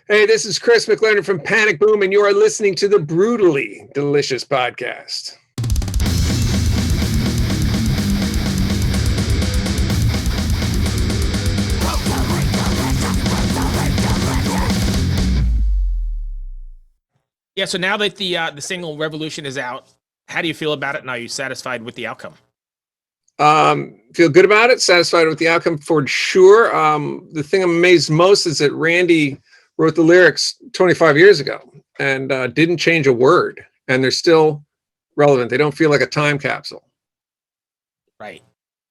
Hey, this is Chris McLernon from Panic Boom, and you are listening to the Brutally Delicious Podcast. Yeah, so now that the single Revolution is out, how do you feel about it, and are you satisfied with the outcome? Feel good about it, satisfied with the outcome for sure. The thing I'm amazed most is that Randy wrote the lyrics 25 years ago and didn't change a word, and they're still relevant. They don't feel like a time capsule. Right.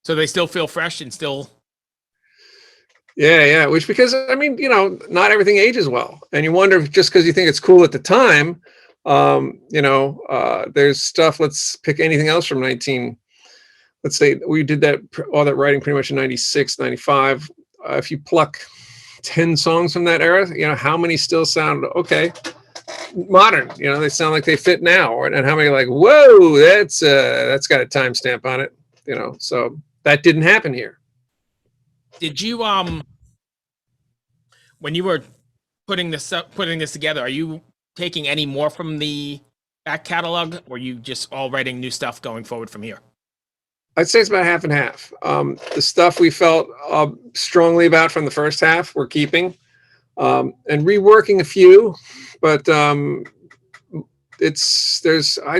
So they still feel fresh and still. Yeah. Which, because, I mean, not everything ages well. And you wonder if just because you think it's cool at the time, there's stuff, let's pick anything else from let's say we did all that writing pretty much in 96, 95. If you pluck 10 songs from that era, how many still sound okay, modern? They sound like they fit now. And how many like, whoa, that's got a timestamp on it. So that didn't happen here. Did you when you were putting this together, are you taking any more from the back catalog, or are you just all writing new stuff going forward from here? I'd say it's about half and half. The stuff we felt strongly about from the first half, we're keeping, and reworking a few, but I'd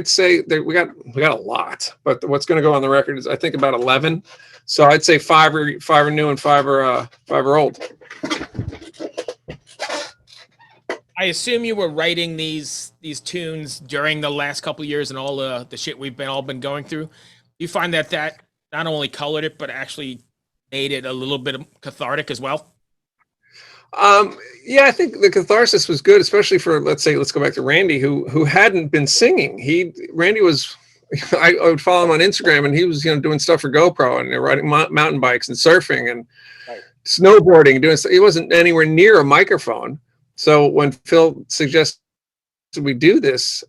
say that we got a lot. But what's going to go on the record is, I think, about 11. So I'd say five are new and five are old. I assume you were writing these tunes during the last couple of years and all the shit we've all been going through. You find that not only colored it, but actually made it a little bit cathartic as well? Yeah, I think the catharsis was good, especially for, let's go back to Randy, who hadn't been singing. Randy was, I would follow him on Instagram, and he was, doing stuff for GoPro and riding mountain bikes and surfing and snowboarding and doing stuff. He wasn't anywhere near a microphone. So when Phil suggested we do this,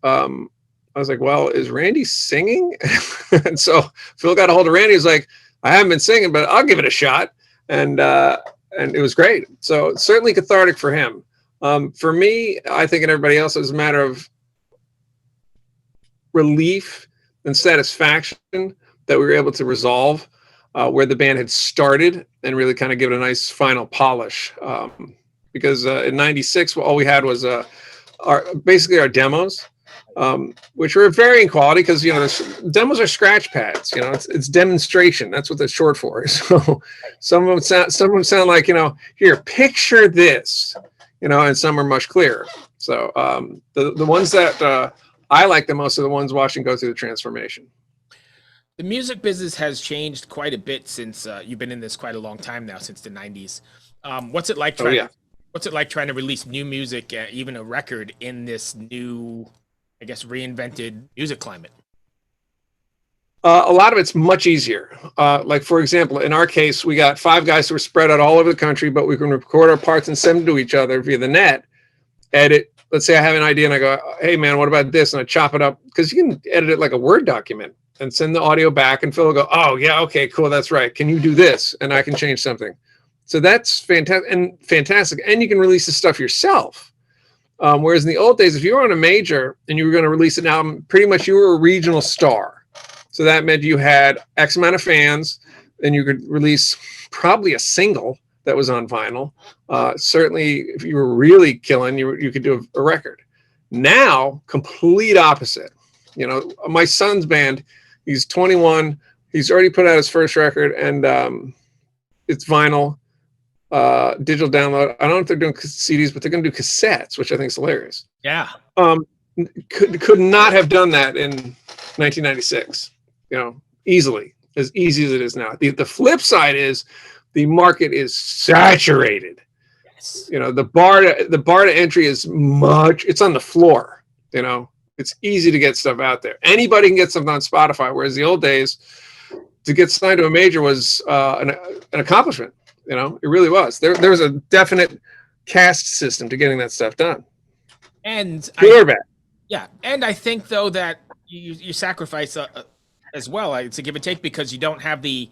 I was like, well, is Randy singing? And so Phil got a hold of Randy. He was like, I haven't been singing, but I'll give it a shot. And it was great. So certainly cathartic for him. For me, I think, and everybody else, it was a matter of relief and satisfaction that we were able to resolve where the band had started and really kind of give it a nice final polish. Because in 96, all we had was basically our demos. Which are of varying quality, because demos are scratch pads. It's demonstration. That's what they're short for. So some of them sound like, here, picture this, and some are much clearer. So the ones that I like the most are the ones watching go through the transformation. The music business has changed quite a bit since you've been in this quite a long time now, since the 90s. What's it like trying to release new music, even a record, in this new, I guess, reinvented music climate? A lot of it's much easier. Like, for example, in our case, we got 5 guys who are spread out all over the country, but we can record our parts and send them to each other via the net, edit. Let's say I have an idea and I go, hey man, what about this? And I chop it up, because you can edit it like a Word document and send the audio back, and Phil will go, oh yeah, okay, cool, that's right. Can you do this? And I can change something. So that's fantastic. And you can release the stuff yourself. Whereas in the old days, if you were on a major and you were going to release an album, pretty much you were a regional star. So that meant you had X amount of fans, and you could release probably a single that was on vinyl. Certainly, if you were really killing, you could do a record. Now, complete opposite. My son's band, he's 21. He's already put out his first record, and it's vinyl. Digital download. I don't know if they're doing CDs, but they're going to do cassettes, which I think is hilarious. Yeah. Could not have done that in 1996. Easily, as easy as it is now. The flip side is the market is saturated. Yes. The bar to entry is it's on the floor. It's easy to get stuff out there. Anybody can get something on Spotify, whereas the old days, to get signed to a major was an accomplishment. It really was. There was a definite caste system to getting that stuff done. And good or bad. Yeah, and I think, though, that you sacrifice as well. It's a give and take, because you don't have the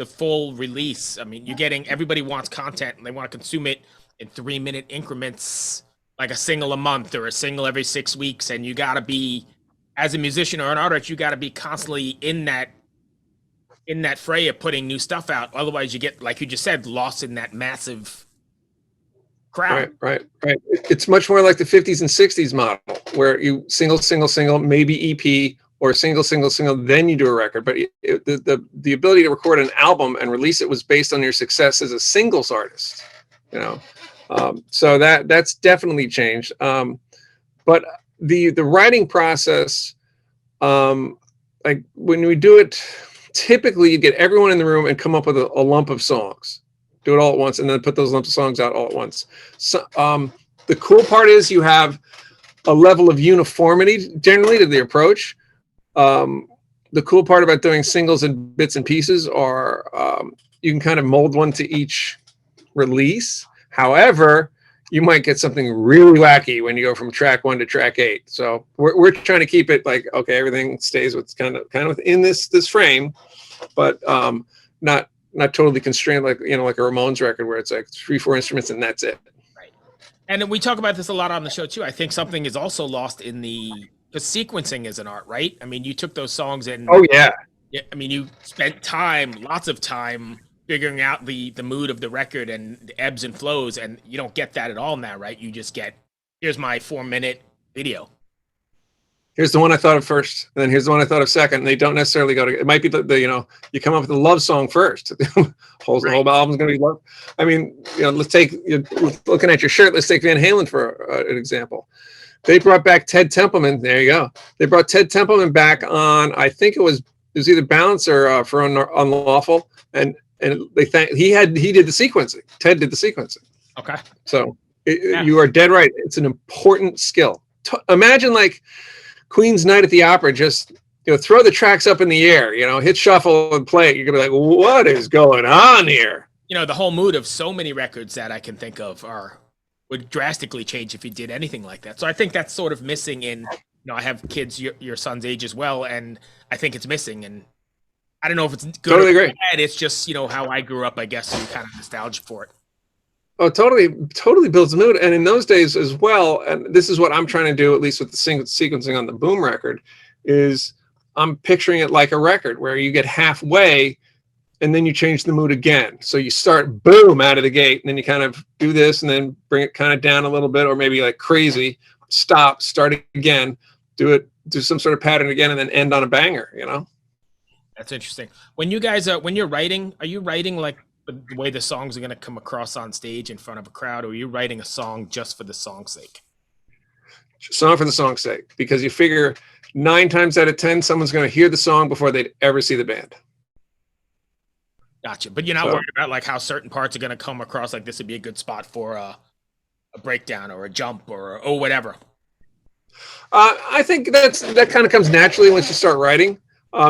full release. I mean, everybody wants content and they want to consume it in 3-minute increments like a single a month or a single every 6 weeks, and you got to be, as a musician or an artist, you got to be constantly in that fray of putting new stuff out. Otherwise, you get, like you just said, lost in that massive crowd. Right. It's much more like the 50s and 60s model, where you single, maybe EP, or single, then you do a record. But the ability to record an album and release it was based on your success as a singles artist, you know. So that's definitely changed. But the writing process, like when we do it, typically you get everyone in the room and come up with a lump of songs. Do it all at once, and then put those lumps of songs out all at once. So the cool part is you have a level of uniformity generally to the approach. The cool part about doing singles and bits and pieces are you can kind of mold one to each release. However, you might get something really wacky when you go from track 1 to track 8. So we're trying to keep it like, okay, everything stays what's kind of in this frame, but not totally constrained, like, you know, like a Ramones record where it's like 3-4 instruments and that's it. Right. And we talk about this a lot on the show too. I think something is also lost in the sequencing is an art, right? I mean, you took those songs and I mean, you spent lots of time figuring out the mood of the record and the ebbs and flows, and you don't get that at all now, right? You just get, here's my 4-minute video. Here's the one I thought of first, and then here's the one I thought of second. And they don't necessarily go together. It might be the you know, you come up with a love song first. The whole album's going to be love. I mean, you know, looking at your shirt, let's take Van Halen for an example. They brought back Ted Templeman. There you go. They brought Ted Templeman back on, I think it was either Balance or for Unlawful, and he did the sequencing. Ted did the sequencing. Okay. So you are dead right. It's an important skill. Imagine like Queen's Night at the Opera, just, you know, throw the tracks up in the air, you know, hit shuffle and play it. You're gonna be like, what is going on here? You know, the whole mood of so many records that I can think of would drastically change if you did anything like that. So I think that's sort of missing in, you know, I have kids your son's age as well, and I think it's missing. And I don't know if it's good totally or bad. It's just, you know, how I grew up, I guess, and kind of nostalgia for it. Oh, totally builds the mood. And in those days as well, and this is what I'm trying to do, at least with the sequencing on the Boom record, is I'm picturing it like a record where you get halfway and then you change the mood again. So you start boom out of the gate, and then you kind of do this and then bring it kind of down a little bit, or maybe like crazy, stop, start again, do some sort of pattern again, and then end on a banger, you know? That's interesting. When you guys, when you're writing, are you writing like the way the songs are going to come across on stage in front of a crowd, or are you writing a song just for the song's sake? Song for the song's sake, because you figure 9 times out of 10, someone's going to hear the song before they'd ever see the band. Gotcha. But you're not worried about like how certain parts are going to come across, like this would be a good spot for a breakdown or a jump or whatever. I think that kind of comes naturally once you start writing.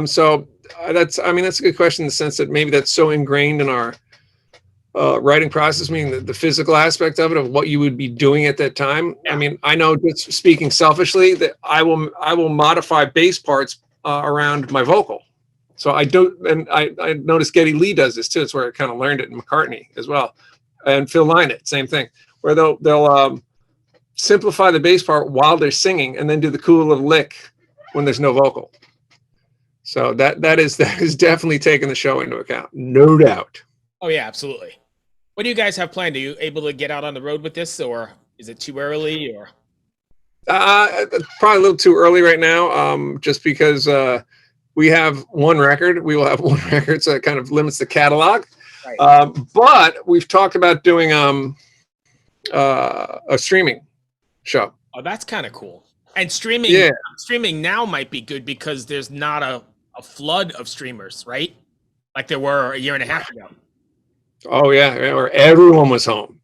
So that's a good question in the sense that maybe that's so ingrained in our writing process, meaning the physical aspect of it, of what you would be doing at that time. Yeah. I mean, I know, just speaking selfishly, that I will modify bass parts around my vocal. So I don't, and I noticed Geddy Lee does this too. It's where I kind of learned it in McCartney as well, and Phil Lynott, same thing, where they'll simplify the bass part while they're singing, and then do the cool little lick when there's no vocal. So that is definitely taking the show into account, no doubt. Oh yeah, absolutely. What do you guys have planned? Are you able to get out on the road with this, or is it too early? Or probably a little too early right now, just because we have one record. We will have one record, so it kind of limits the catalog. Right. But we've talked about doing a streaming show. Oh, that's kind of cool. And streaming now might be good because there's not a flood of streamers, right? Like there were a year and a half ago. Oh yeah, where everyone was home.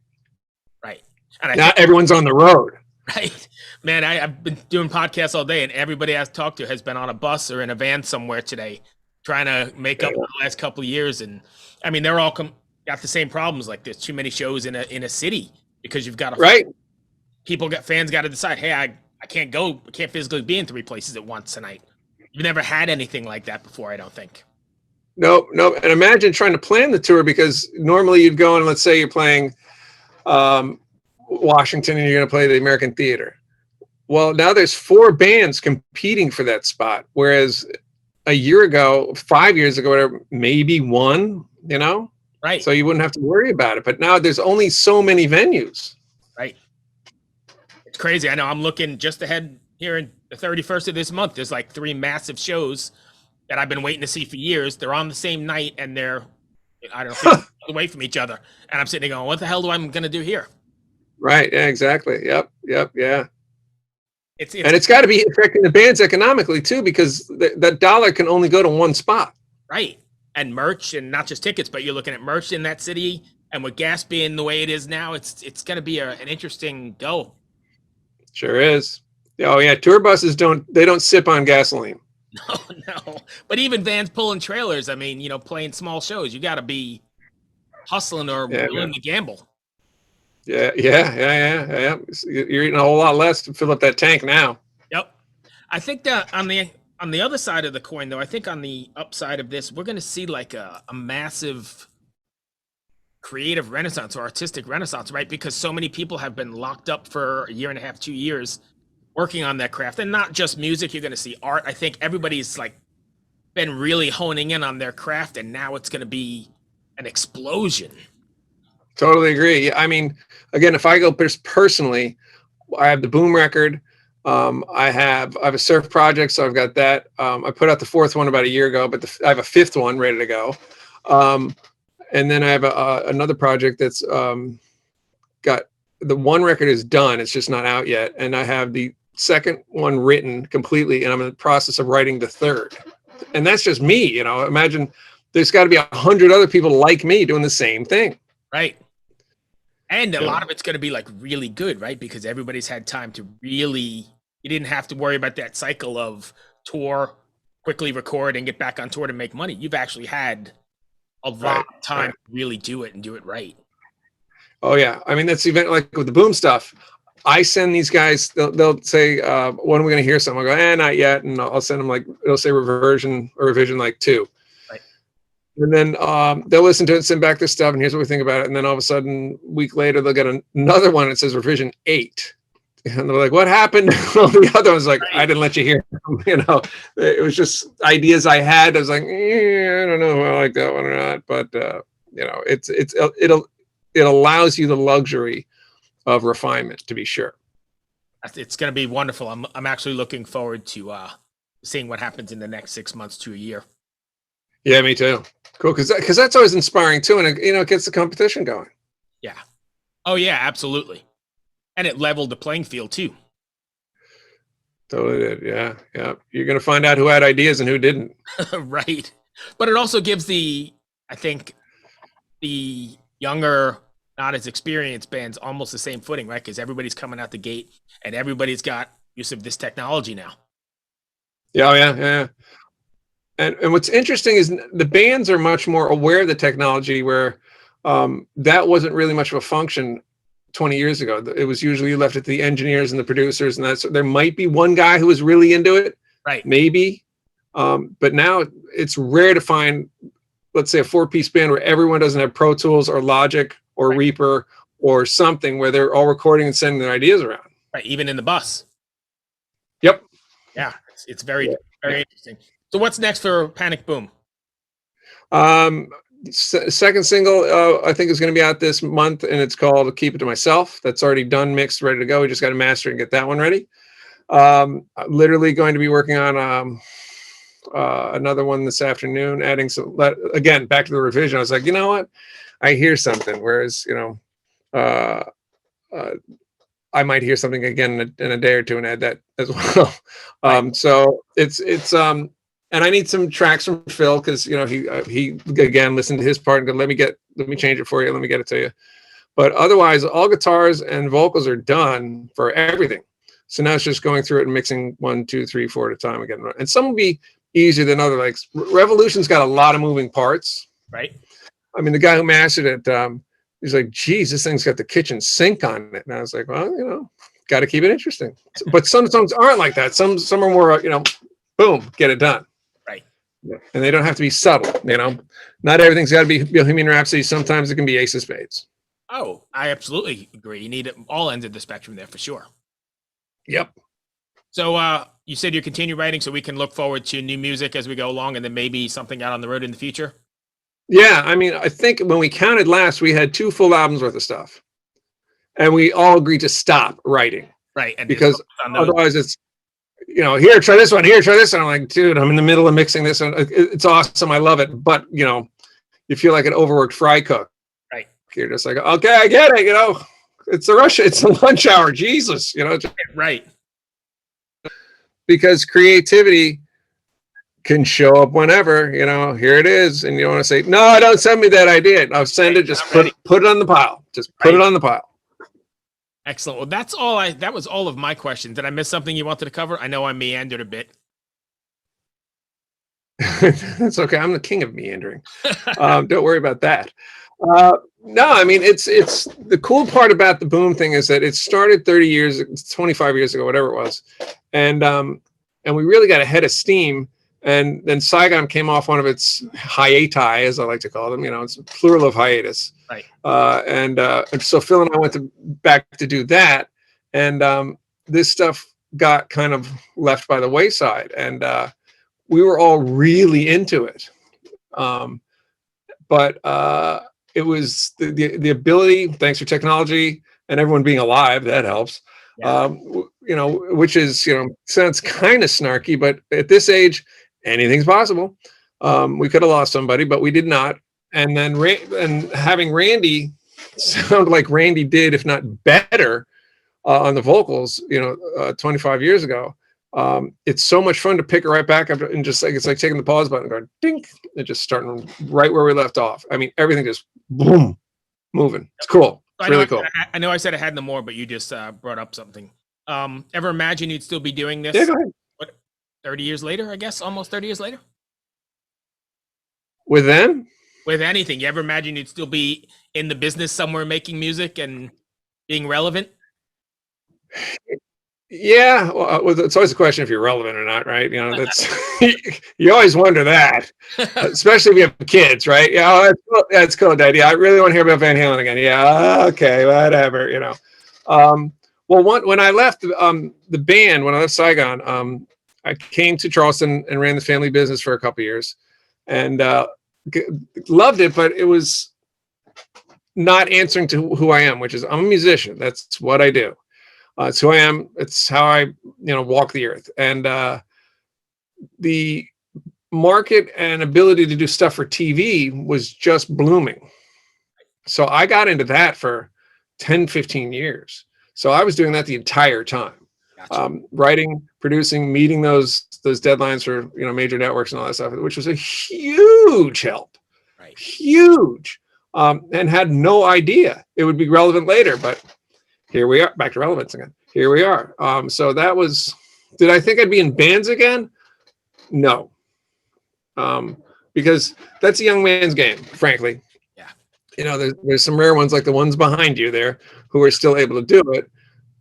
Right. And now everyone's on the road. Right. Man, I've been doing podcasts all day, and everybody I've talked to has been on a bus or in a van somewhere today trying to make up for the last couple of years. And I mean, they're all got the same problems. Like there's too many shows in a city because you've got fans got to decide, hey, I can't go, I can't physically be in 3 places at once tonight. You've never had anything like that before, I don't think. No. And imagine trying to plan the tour, because normally you'd go and let's say you're playing Washington and you're going to play the American Theater. Well, now there's 4 bands competing for that spot, whereas a year ago, 5 years ago, whatever, maybe one, you know? Right. So you wouldn't have to worry about it. But now there's only so many venues. Right. It's crazy. I know I'm looking just ahead here in the 31st of this month. There's like 3 massive shows that I've been waiting to see for years. They're on the same night and they're, I don't know, away from each other. And I'm sitting there going, what the hell do I'm going to do here? Right. Yeah, exactly. Yep. Yeah. It's and it's got to be affecting the bands economically too, because that dollar can only go to one spot. Right. And merch, and not just tickets, but you're looking at merch in that city. And with gas being the way it is now, it's going to be an interesting go. Sure is. Oh yeah, tour buses don't sip on gasoline. No. But even vans pulling trailers, I mean, playing small shows, you got to be hustling or willing to gamble. Yeah. You're eating a whole lot less to fill up that tank now. Yep. I think that on the other side of the coin, though, I think on the upside of this, we're going to see like a massive creative renaissance or artistic renaissance, right? Because so many people have been locked up for a year and a half, 2 years working on that craft. And not just music, you're going to see art. I think everybody's like been really honing in on their craft, and now it's going to be an explosion. Totally agree. I mean, again, if I go personally, I have the Boom record. I have a surf project, so I've got that. I put out the 4th one about a year ago, but I have a 5th one ready to go. And then I have another project that's got the 1 record is done. It's just not out yet. And I have the 2nd one written completely, and I'm in the process of writing the 3rd. And that's just me, Imagine there's got to be 100 other people like me doing the same thing. Right. And a lot of it's going to be like really good, right? Because everybody's had time to you didn't have to worry about that cycle of tour, quickly record and get back on tour to make money. You've actually had a lot of time to really do it and do it right. Oh yeah. I mean, that's even like with the Boom stuff. I send these guys, they'll say, when are we going to hear something? I'll go, not yet. And I'll send them it'll say revision like 2. And then they'll listen to it and send back their stuff, and here's what we think about it. And then all of a sudden, a week later, they'll get another one that says revision 8. And they're like, what happened? The other one's like, I didn't let you hear. It was just ideas I had. I was like, I don't know if I like that one or not. But it allows you the luxury of refinement, to be sure. It's going to be wonderful. I'm actually looking forward to seeing what happens in the next 6 months to a year. Yeah, me too. Cool, because that's always inspiring too, and it gets the competition going. Yeah. Oh yeah, absolutely. And it leveled the playing field too. Totally did. Yeah. You're gonna find out who had ideas and who didn't. Right. But it also gives I think the younger, not as experienced bands almost the same footing, right? Because everybody's coming out the gate and everybody's got use of this technology now. Yeah. And what's interesting is the bands are much more aware of the technology, where that wasn't really much of a function 20 years ago. It was usually left at the engineers and the producers, and there might be one guy who was really into it, right? Maybe, but now it's rare to find, let's say, a 4-piece band where everyone doesn't have Pro Tools or Logic or Reaper or something, where they're all recording and sending their ideas around. Right, even in the bus. Yep. Yeah, it's very interesting. So what's next for Panic Boom? Second single, I think, is going to be out this month, and it's called Keep It To Myself. That's already done, mixed, ready to go. We just got to master and get that one ready. Literally going to be working on another one this afternoon, adding some, again, back to the revision. I was like, you know what? I hear something, whereas, I might hear something again in a day or two and add that as well. So it's and I need some tracks from Phil, because he again listened to his part and go, let me change it for you, let me get it to you. But otherwise, all guitars and vocals are done for everything. So now it's just going through it and mixing 1, 2, 3, 4 at a time again. And some will be easier than other. Like Revolution's got a lot of moving parts. Right. I mean, the guy who mastered it, he's like, geez, this thing's got the kitchen sink on it. And I was like, well, got to keep it interesting. But some songs aren't like that. Some are more, boom, get it done. Right. And they don't have to be subtle, Not everything's got to be Bohemian Rhapsody. Sometimes it can be Ace of Spades. Oh, I absolutely agree. You need all ends of the spectrum there for sure. Yep. So you said you continue writing, so we can look forward to new music as we go along, and then maybe something out on the road in the future. Yeah, I mean, I think when we counted last, we had 2 full albums worth of stuff, and we all agreed to stop writing Right, and just because focus on those. otherwise it's, here, try this one, here, try this one. I'm like, dude, I'm in the middle of mixing this, and it's awesome, I love it, but you feel like an overworked fry cook. Right, You're just like, okay, I get it, it's the lunch hour, Jesus, right. because creativity can show up whenever, here it is, and you want to say, no, don't send me that idea. I'll send it, just put it on the pile. Just put it on the pile. Excellent. Well, that was all of my questions. Did I miss something you wanted to cover? I know I meandered a bit. That's okay. I'm the king of meandering. Don't worry about that. No, I mean, it's the cool part about the boom thing is that it started 30 years, 25 years ago, whatever it was. And we really got ahead of steam. And then Saigon came off one of its hiati, as I like to call them. It's a plural of hiatus. Right. And so Phil and I went back to do that. And this stuff got kind of left by the wayside. And we were all really into it. But it was the ability, thanks for technology and everyone being alive, that helps. Yeah. Which is, sounds kind of snarky, but at this age, anything's possible. We could have lost somebody, but we did not. And then and having Randy sound like Randy did, if not better, on the vocals, 25 years ago. It's so much fun to pick it right back up and just like, it's like taking the pause button and going dink and just starting right where we left off. I mean, everything just boom, moving. It's cool. It's really cool. I know I said I had no more, but you just brought up something. Ever imagine you'd still be doing this? Yeah, go ahead. 30 years later, I guess, almost 30 years later? With them? With anything. You ever imagine you'd still be in the business somewhere making music and being relevant? Yeah, well, it's always a question if you're relevant or not, right? That's you always wonder that, especially if you have kids, right? Yeah, that's cool, Dad. Yeah, I really want to hear about Van Halen again. Yeah, okay, whatever, Well, when I left the band, when I left Saigon, I came to Charleston and ran the family business for a couple of years, and loved it, but it was not answering to who I am, which is I'm a musician. That's what I do. It's who I am. It's how I, walk the earth. And the market and ability to do stuff for TV was just blooming. So I got into that for 10, 15 years. So I was doing that the entire time. Gotcha. Writing, producing, meeting those deadlines for, major networks and all that stuff, which was a huge help. Right. Huge. And had no idea it would be relevant later, but here we are, back to relevance again. Here we are. So that was, did I think I'd be in bands again? No. Because that's a young man's game, frankly. Yeah. There's some rare ones like the ones behind you there who are still able to do it.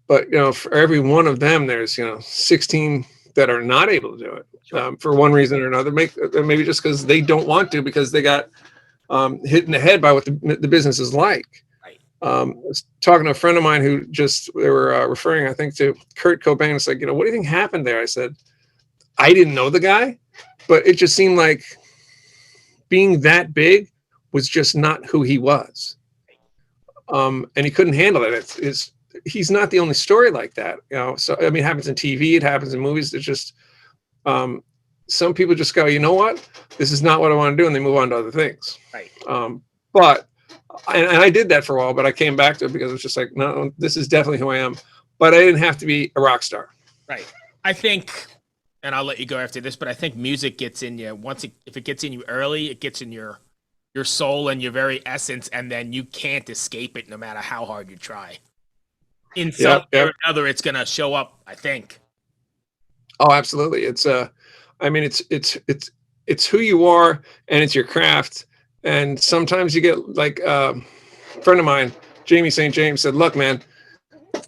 But, for every one of them, there's, 16 that are not able to do it for one reason or another. Maybe just because they don't want to, because they got hit in the head by what the business is like. I was talking to a friend of mine who they were referring, I think, to Kurt Cobain. It's like, what do you think happened there? I said, I didn't know the guy, but it just seemed like being that big was just not who he was. And he couldn't handle it. He's not the only story like that. So, I mean, it happens in TV, it happens in movies. It's just, some people just go, you know what? This is not what I want to do. And they move on to other things. Right. But I did that for a while, but I came back to it because it was just like, no, this is definitely who I am. But I didn't have to be a rock star. Right. I think, and I'll let you go after this, but I think music gets in you if it gets in you early, it gets in your soul and your very essence, and then you can't escape it no matter how hard you try. In some way or another, it's going to show up, I think. Oh, absolutely. It's it's who you are, and it's your craft. And sometimes you get like a friend of mine, Jamie St. James, said, look, man,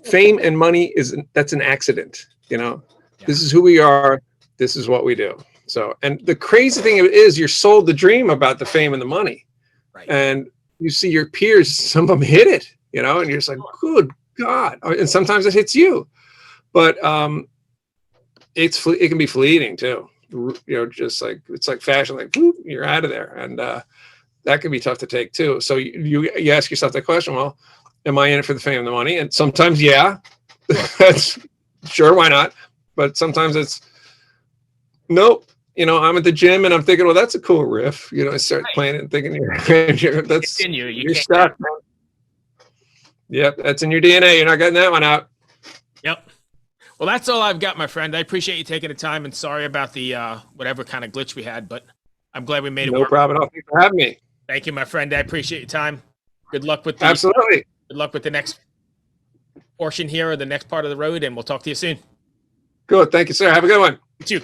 fame and money that's an accident. This is who we are. This is what we do. So, and the crazy thing is you're sold the dream about the fame and the money. Right. And you see your peers, some of them hit it, you know, and you're just like, good God. And sometimes it hits you, but it can be fleeting too. You know, just like, it's like fashion, like whoop, you're out of there. And that can be tough to take too. So you ask yourself that question, well, am I in it for the fame and the money? And sometimes, yeah, that's sure, why not? But sometimes it's nope. You know, I'm at the gym and I'm thinking, well, that's a cool riff. You know, I start playing it and thinking, that's you're stuck, man. Yep, that's in your DNA. You're not getting that one out. Yep. Well, that's all I've got, my friend. I appreciate you taking the time, and sorry about the whatever kind of glitch we had, but I'm glad we made it work. No problem at all. Thanks for having me. Thank you, my friend. I appreciate your time. Good luck with Absolutely. Good luck with the next portion here, or the next part of the road, and we'll talk to you soon. Good. Thank you, sir. Have a good one. You too.